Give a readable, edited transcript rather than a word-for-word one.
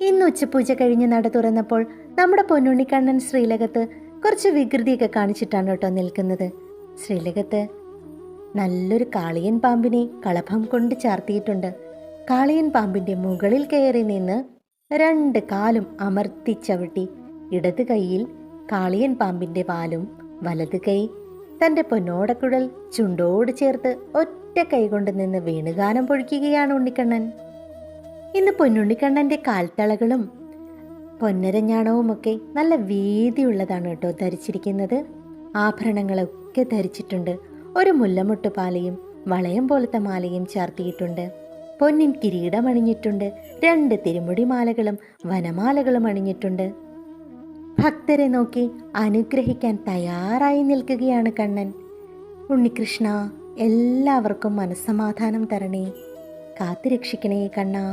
ഇന്ന് ഉച്ചപൂജ കഴിഞ്ഞ് നട തുറന്നപ്പോൾ നമ്മുടെ പൊന്നുണ്ണിക്കണ്ണൻ ശ്രീലകത്ത് കുറച്ച് വികൃതിയൊക്കെ കാണിച്ചിട്ടാണ് കേട്ടോ നിൽക്കുന്നത്. ശ്രീലകത്ത് നല്ലൊരു കാളിയൻ പാമ്പിനെ കളഭം കൊണ്ട് ചാർത്തിയിട്ടുണ്ട്. കാളിയൻ പാമ്പിന്റെ മുകളിൽ കയറി നിന്ന് 2 കാലും അമർത്തി ചവിട്ടി ഇടത് കൈയിൽ കാളിയൻ പാമ്പിന്റെ വാലും വലത് കൈ തന്റെ പൊന്നോടക്കുഴൽ ചുണ്ടോട് ചേർത്ത് ഒറ്റ കൈകൊണ്ട് നിന്ന് വീണുഗാനം പൊഴിക്കുകയാണ് ഉണ്ണിക്കണ്ണൻ. ഇന്ന് പൊന്നുണ്ണിക്കണ്ണന്റെ കാൽത്തളകളും പൊന്നരഞ്ഞാണവുമൊക്കെ നല്ല വീതിയുള്ളതാണ് കേട്ടോ ധരിച്ചിരിക്കുന്നത്. ആഭരണങ്ങളൊക്കെ ധരിച്ചിട്ടുണ്ട്. ഒരു മുല്ലമുട്ടുപാലയും വളയം പോലത്തെ മാലയും ചാർത്തിയിട്ടുണ്ട്. പൊന്നിൻ കിരീടം അണിഞ്ഞിട്ടുണ്ട്. 2 തിരുമുടി മാലകളും വനമാലകളും അണിഞ്ഞിട്ടുണ്ട്. ഭക്തരെ നോക്കി അനുഗ്രഹിക്കാൻ തയ്യാറായി നിൽക്കുകയാണ് കണ്ണൻ. ഉണ്ണികൃഷ്ണ, എല്ലാവർക്കും മനസ്സമാധാനം തരണേ, കാത്തുരക്ഷിക്കണേ കണ്ണാ.